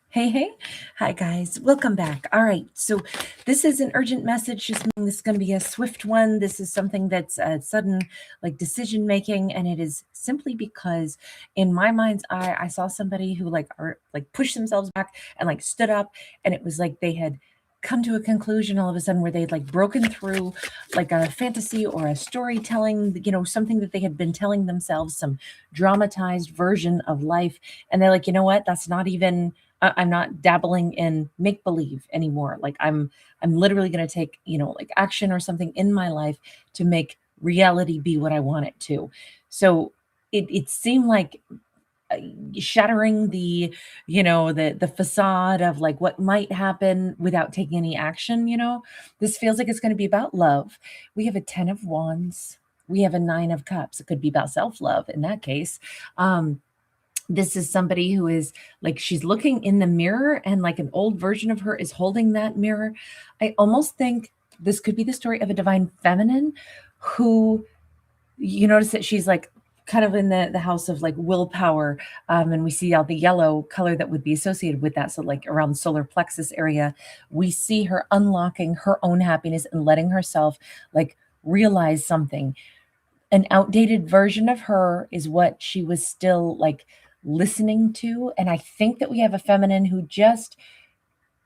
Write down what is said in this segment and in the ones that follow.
Hey, hey. Hi, guys. Welcome back. All right. So, this is an urgent message, just meaning this is going to be a swift one. This is something that's sudden, like decision making. And it is simply because, in my mind's eye, I saw somebody who, pushed themselves back and, stood up. And it was like they had come to a conclusion all of a sudden where they'd, broken through, a fantasy or a storytelling, something that they had been telling themselves, some dramatized version of life. And they're like, you know what? That's not even. I'm not dabbling in make believe anymore. I'm literally going to take, action or something in my life to make reality be what I want it to. So it seemed like shattering the facade of like what might happen without taking any action. This feels like it's going to be about love. We have a 10 of wands. We have a 9 of cups. It could be about self-love in that case. This is somebody who is like she's looking in the mirror and like an old version of her is holding that mirror. I almost think this could be the story of a divine feminine who you notice that she's like kind of in the house of like willpower, and we see all the yellow color that would be associated with that. So like around the solar plexus area, we see her unlocking her own happiness and letting herself like realize something. An outdated version of her is what she was still like listening to. And I think that we have a feminine who just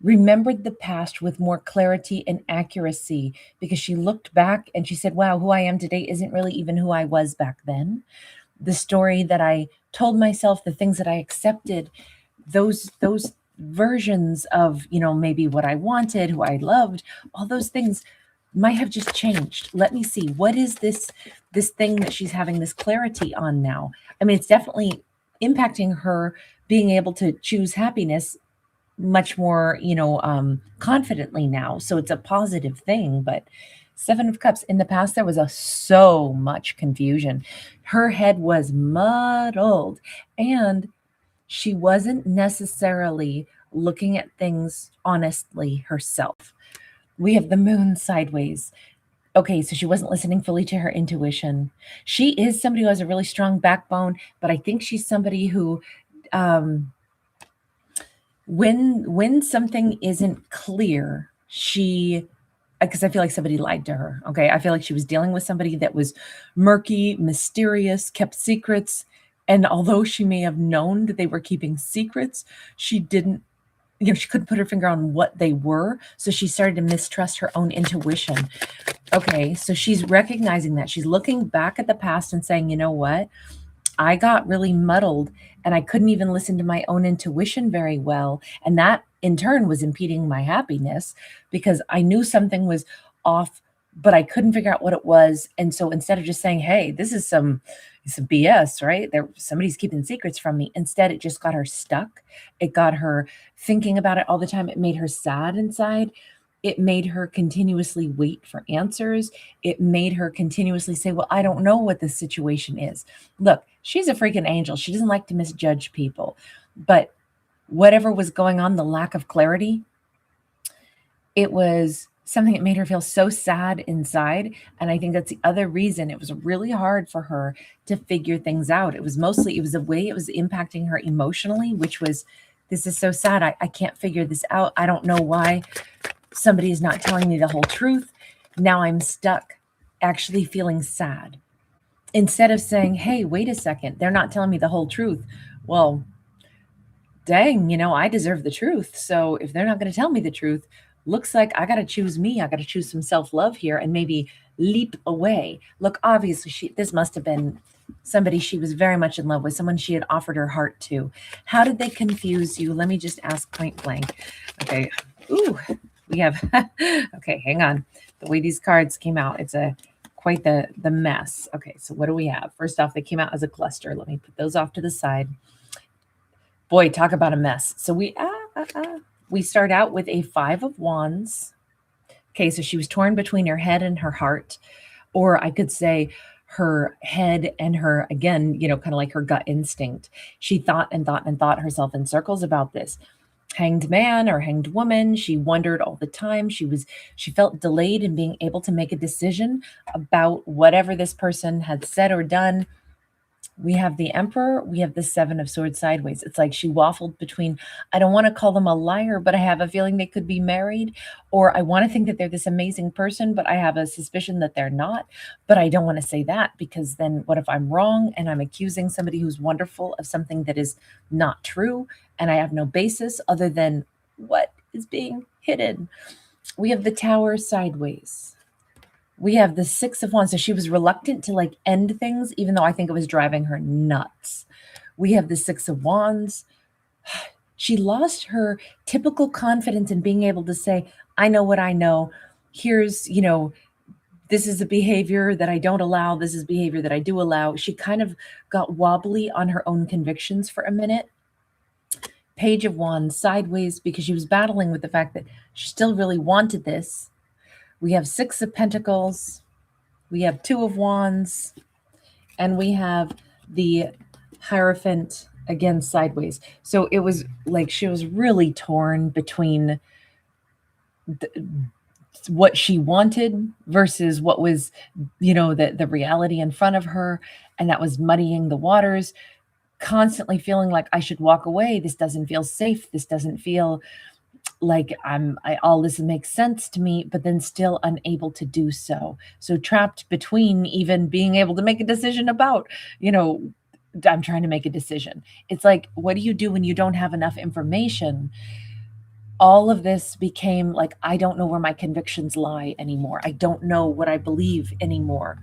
remembered the past with more clarity and accuracy because she looked back and she said, wow, who I am today isn't really even who I was back then. The story that I told myself, the things that I accepted, those versions of, maybe what I wanted, who I loved, all those things might have just changed. Let me see. What is this thing that she's having this clarity on now? I mean, it's definitely impacting her being able to choose happiness much more, confidently now. So it's a positive thing. But 7 of Cups, in the past, there was so much confusion. Her head was muddled, and she wasn't necessarily looking at things honestly herself. We have the moon sideways. Okay, so she wasn't listening fully to her intuition. She is somebody who has a really strong backbone, but I think she's somebody who um when something isn't clear, she because I feel like somebody lied to her. Okay. I feel like she was dealing with somebody that was murky, mysterious, kept secrets. And although she may have known that they were keeping secrets, she didn't, she couldn't put her finger on what they were. So she started to mistrust her own intuition. Okay. So she's recognizing that. She's looking back at the past and saying, you know what? I got really muddled and I couldn't even listen to my own intuition very well. And that in turn was impeding my happiness because I knew something was off, but I couldn't figure out what it was. And so instead of just saying, hey, this is some BS, right? Somebody's keeping secrets from me. Instead, it just got her stuck. It got her thinking about it all the time. It made her sad inside. It made her continuously wait for answers. It made her continuously say, well, I don't know what the situation is. Look, she's a freaking angel. She doesn't like to misjudge people. But whatever was going on, the lack of clarity, it was something that made her feel so sad inside. And I think that's the other reason it was really hard for her to figure things out. It was the way it was impacting her emotionally, which was, this is so sad. I can't figure this out. I don't know why somebody is not telling me the whole truth. Now I'm stuck actually feeling sad. Instead of saying, hey, wait a second, they're not telling me the whole truth. Well, dang, I deserve the truth. So if they're not going to tell me the truth, looks like I got to choose me. I got to choose some self-love here and maybe leap away. Look, obviously this must have been somebody she was very much in love with, someone she had offered her heart to. How did they confuse you? Let me just ask point blank. Okay. Ooh, we have, okay, hang on. The way these cards came out, it's quite the mess. Okay, so what do we have? First off, they came out as a cluster. Let me put those off to the side. Boy, talk about a mess. So we start out with a 5 of Wands. Okay, so she was torn between her head and her heart, or I could say her head and her, again, kind of like her gut instinct. She thought and thought and thought herself in circles about this. Hanged man or hanged woman, she wondered all the time. She felt delayed in being able to make a decision about whatever this person had said or done. We have the Emperor, we have the Seven of Swords sideways. It's like she waffled between, I don't want to call them a liar, but I have a feeling they could be married, or I want to think that they're this amazing person, but I have a suspicion that they're not. But I don't want to say that because then what if I'm wrong and I'm accusing somebody who's wonderful of something that is not true, and I have no basis other than what is being hidden? We have the Tower sideways. We have the Six of Wands. So she was reluctant to like end things, even though I think it was driving her nuts. We have the Six of Wands. She lost her typical confidence in being able to say, I know what I know. Here's, this is a behavior that I don't allow. This is behavior that I do allow. She kind of got wobbly on her own convictions for a minute. Page of Wands sideways because she was battling with the fact that she still really wanted this. We have Six of Pentacles, we have Two of Wands, and we have the Hierophant again sideways. So it was like she was really torn between what she wanted versus what was, the reality in front of her. And that was muddying the waters, constantly feeling like I should walk away. This doesn't feel safe. This doesn't feel like all this makes sense to me, but then still unable to do so. So trapped between even being able to make a decision about, I'm trying to make a decision. It's like, what do you do when you don't have enough information? All of this became like, I don't know where my convictions lie anymore. I don't know what I believe anymore.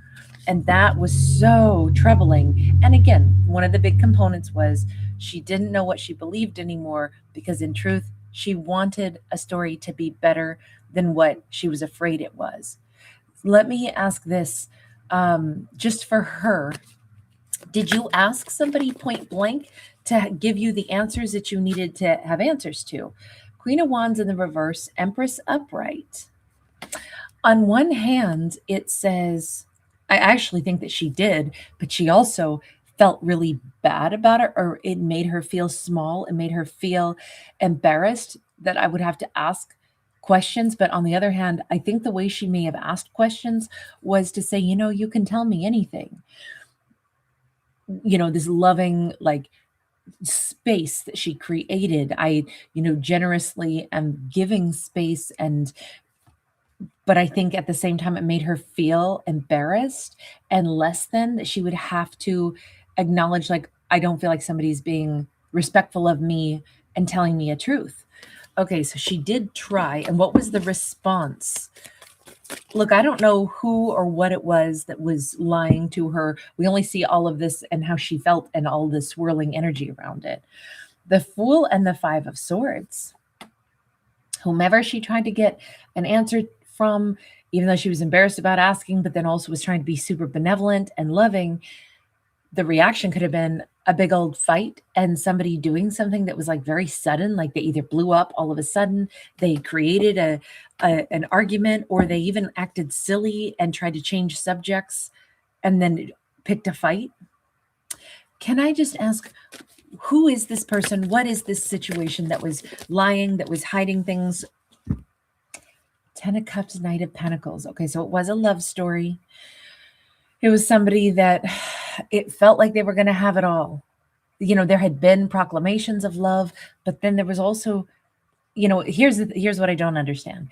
And that was so troubling. And again, one of the big components was she didn't know what she believed anymore because in truth, she wanted a story to be better than what she was afraid it was. Let me ask this, just for her. Did you ask somebody point blank to give you the answers that you needed to have answers to? Queen of Wands in the reverse, Empress upright. On one hand, it says, I actually think that she did, but she also felt really bad about it, or it made her feel small. It made her feel embarrassed that I would have to ask questions. But on the other hand, I think the way she may have asked questions was to say, you can tell me anything. This loving, like, space that she created. I, generously am giving space, but I think at the same time, it made her feel embarrassed and less than, that she would have to acknowledge, like, I don't feel like somebody's being respectful of me and telling me a truth. Okay, so she did try. And what was the response? Look, I don't know who or what it was that was lying to her. We only see all of this and how she felt and all the swirling energy around it. The Fool and the Five of Swords. Whomever she tried to get an answer from, even though she was embarrassed about asking, but then also was trying to be super benevolent and loving, the reaction could have been a big old fight and somebody doing something that was like very sudden, like they either blew up all of a sudden, they created an argument, or they even acted silly and tried to change subjects and then picked a fight. Can I just ask, who is this person? What is this situation that was lying, that was hiding things? Ten of Cups, Knight of Pentacles. Okay, so it was a love story. It was somebody that it felt like they were going to have it all. There had been proclamations of love, but then there was also, here's what I don't understand.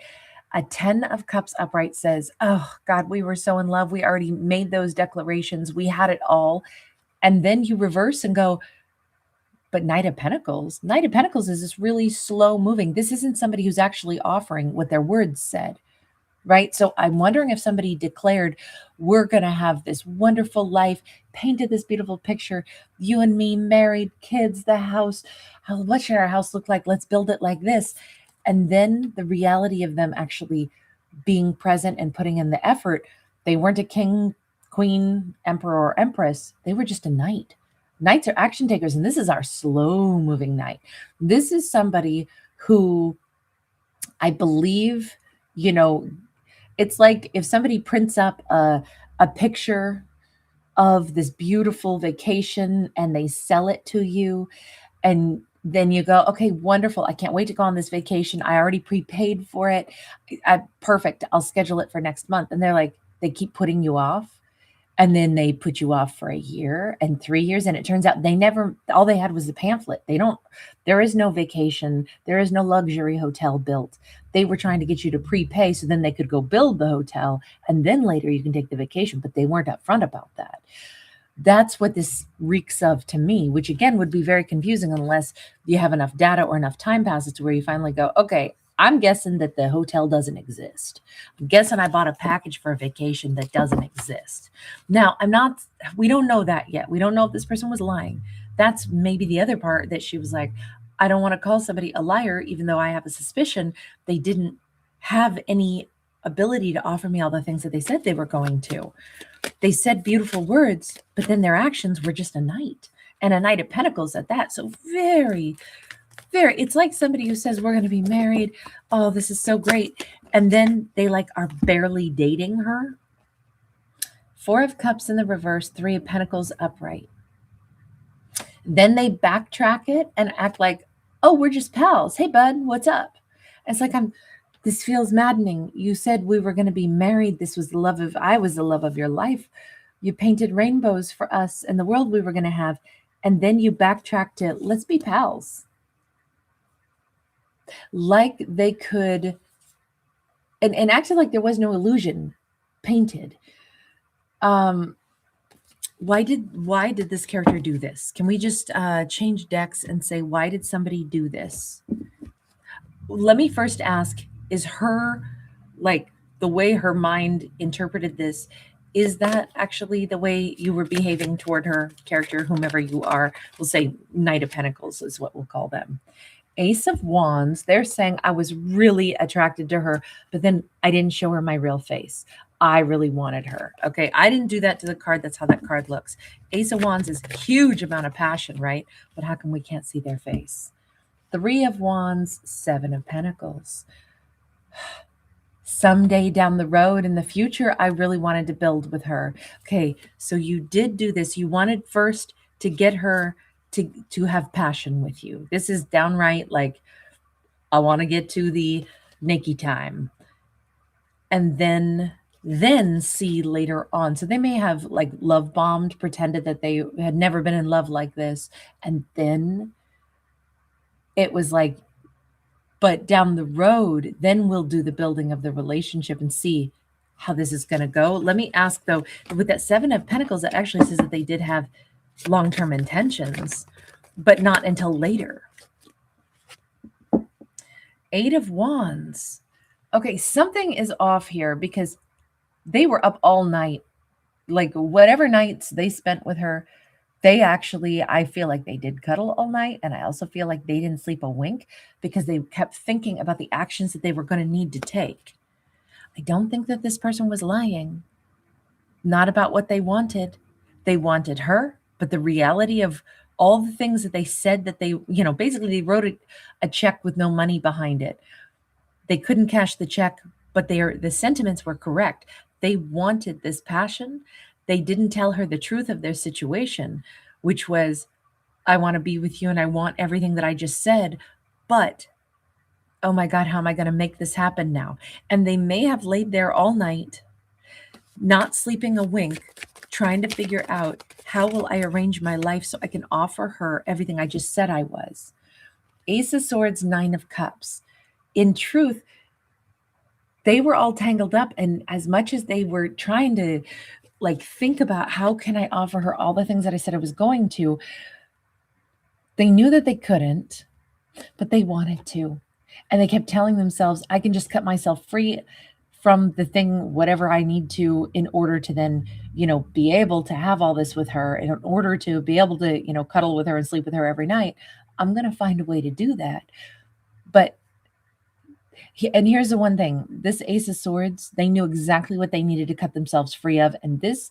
A 10 of Cups upright says, oh God, we were so in love. We already made those declarations. We had it all. And then you reverse and go, but Knight of Pentacles is this really slow moving. This isn't somebody who's actually offering what their words said, right? So I'm wondering if somebody declared, we're going to have this wonderful life, painted this beautiful picture, you and me, married, kids, the house. What should our house look like? Let's build it like this. And then the reality of them actually being present and putting in the effort. They weren't a king, queen, emperor, or empress. They were just a knight. Knights are action takers, and this is our slow moving knight. This is somebody who I believe, it's like if somebody prints up a picture of this beautiful vacation and they sell it to you, and then you go, okay, wonderful. I can't wait to go on this vacation. I already prepaid for it. Perfect. I'll schedule it for next month. And they're like, they keep putting you off. And then they put you off for a year and 3 years. And it turns out all they had was the pamphlet. There is no vacation. There is no luxury hotel built. They were trying to get you to prepay so then they could go build the hotel. And then later you can take the vacation, but they weren't upfront about that. That's what this reeks of to me, which again would be very confusing unless you have enough data or enough time passes to where you finally go, okay, I'm guessing that the hotel doesn't exist. I'm guessing I bought a package for a vacation that doesn't exist. Now, we don't know that yet. We don't know if this person was lying. That's maybe the other part that she was like, I don't want to call somebody a liar, even though I have a suspicion they didn't have any ability to offer me all the things that they said they were going to. They said beautiful words, but then their actions were just a knight, and a knight of pentacles at that. So very, very, it's like somebody who says we're going to be married. Oh, this is so great. And then they like are barely dating her. 4 of Cups in the reverse, 3 of Pentacles upright. Then they backtrack it and act like, oh, we're just pals. Hey, bud, what's up? It's like, this feels maddening. You said we were going to be married. I was the love of your life. You painted rainbows for us and the world we were going to have. And then you backtrack to, let's be pals. Like they could, and acted like there was no illusion painted. Why did this character do this? Can we just change decks and say, why did somebody do this? Let me first ask, is her, like the way her mind interpreted this, is that actually the way you were behaving toward her character, whomever you are? We'll say Knight of Pentacles is what we'll call them. Ace of Wands, they're saying I was really attracted to her, but then I didn't show her my real face. I really wanted her. Okay, I didn't do that to the card. That's how that card looks. Ace of Wands is huge amount of passion, right? But how come we can't see their face? 3 of Wands, 7 of Pentacles. Someday down the road in the future, I really wanted to build with her. Okay, so you did do this. You wanted first to get her to have passion with you. This is downright like, I want to get to the naked time. And then see later on. So they may have like love bombed, pretended that they had never been in love like this. And then it was like, but down the road, then we'll do the building of the relationship and see how this is going to go. Let me ask though, with that 7 of Pentacles, it actually says that they did have long-term intentions, but not until later. 8 of Wands. Okay, something is off here because they were up all night. Like whatever nights they spent with her, I feel like they did cuddle all night. And I also feel like they didn't sleep a wink because they kept thinking about the actions that they were going to need to take. I don't think that this person was lying. Not about what they wanted. They wanted her, but the reality of all the things that they said that they, basically they wrote a check with no money behind it. They couldn't cash the check, but the sentiments were correct. They wanted this passion. They didn't tell her the truth of their situation, which was, I want to be with you and I want everything that I just said, but oh my God, how am I going to make this happen now? And they may have laid there all night, not sleeping a wink, trying to figure out how will I arrange my life so I can offer her everything I just said I was. Ace of Swords, 9 of Cups. In truth, they were all tangled up. And as much as they were trying to think about how can I offer her all the things that I said I was going to, they knew that they couldn't, but they wanted to. And they kept telling themselves, I can just cut myself free from the thing, whatever I need to, in order to then, be able to have all this with her, in order to be able to, cuddle with her and sleep with her every night. I'm going to find a way to do that. But and here's the one thing, this Ace of Swords, they knew exactly what they needed to cut themselves free of. And this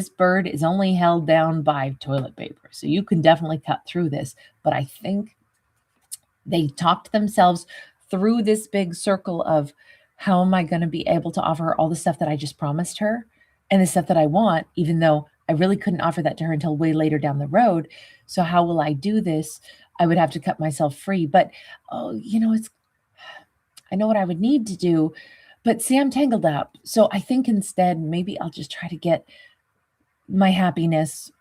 bird is only held down by toilet paper. So you can definitely cut through this. But I think they talked themselves through this big circle of, how am I going to be able to offer her all the stuff that I just promised her and the stuff that I want, even though I really couldn't offer that to her until way later down the road. So how will I do this? I would have to cut myself free. But, I know what I would need to do. But see, I'm tangled up. So I think instead, maybe I'll just try to get my happiness,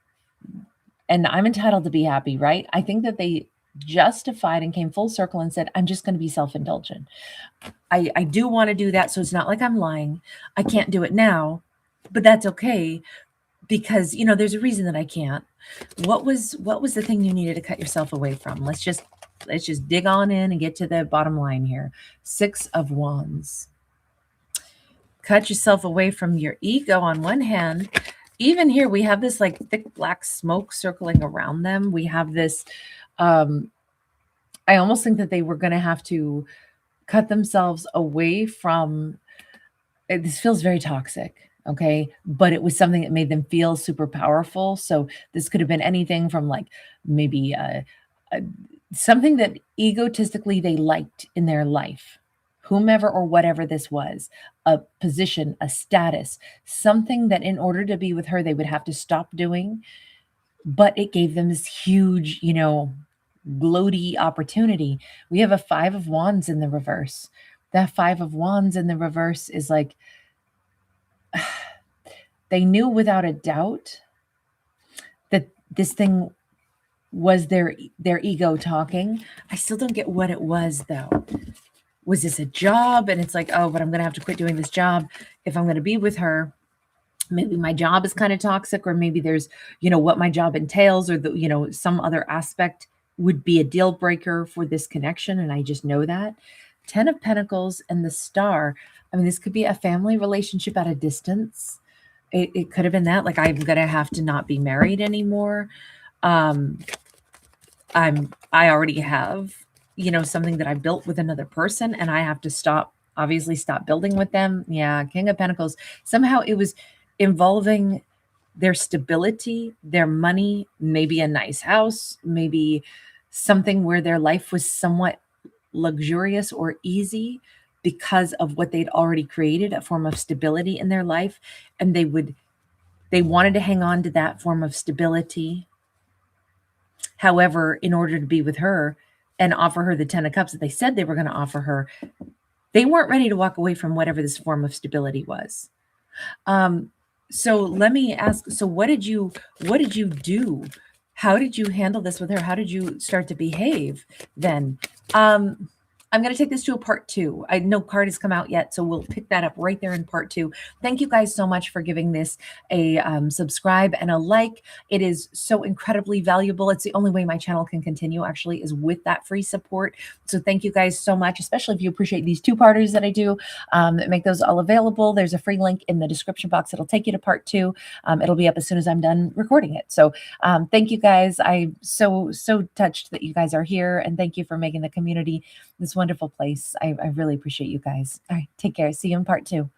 and I'm entitled to be happy, right? I think that they justified and came full circle and said, I'm just going to be self-indulgent. I do want to do that. So it's not like I'm lying. I can't do it now, but that's okay because, you know, there's a reason that I can't. What was the thing you needed to cut yourself away from? Let's just dig on in and get to the bottom line here. 6 of Wands. Cut yourself away from your ego on one hand. Even here, we have this like thick black smoke circling around them. We have this, I almost think that they were going to have to cut themselves away from, this feels very toxic, okay? But it was something that made them feel super powerful. So this could have been anything from like maybe something that egotistically they liked in their life, whomever or whatever this was, a position, a status, something that in order to be with her, they would have to stop doing. But it gave them this huge, you know, gloaty opportunity. We have a 5 of Wands in the reverse. That 5 of Wands in the reverse is like, they knew without a doubt that this thing was their ego talking. I still don't get what it was though. Was this a job? And it's like, oh, but I'm going to have to quit doing this job if I'm going to be with her. Maybe my job is kind of toxic, or maybe there's, you know, what my job entails, or the, you know, some other aspect would be a deal breaker for this connection. And I just know that. 10 of Pentacles and the Star. I mean, this could be a family relationship at a distance. It could have been that, like, I'm going to have to not be married anymore. I already have, you know, something that I built with another person, and I have to obviously stop building with them. Yeah. King of Pentacles. Somehow it was involving their stability, their money, maybe a nice house, maybe something where their life was somewhat luxurious or easy because of what they'd already created, a form of stability in their life. And they wanted to hang on to that form of stability. However, in order to be with her and offer her the 10 of Cups that they said they were going to offer her, they weren't ready to walk away from whatever this form of stability was. So let me ask, so what did you do? How did you handle this with her? How did you start to behave then? I'm going to take this to a part 2. No card has come out yet, so we'll pick that up right there in part 2. Thank you guys so much for giving this a subscribe and a like. It is so incredibly valuable. It's the only way my channel can continue, actually, is with that free support. So thank you guys so much, especially if you appreciate these 2-parters that I do, that make those all available. There's a free link in the description box. It'll take you to part 2. It'll be up as soon as I'm done recording it. So thank you guys. I'm so touched that you guys are here, and thank you for making the community this wonderful place. I really appreciate you guys. All right, take care. See you in part 2.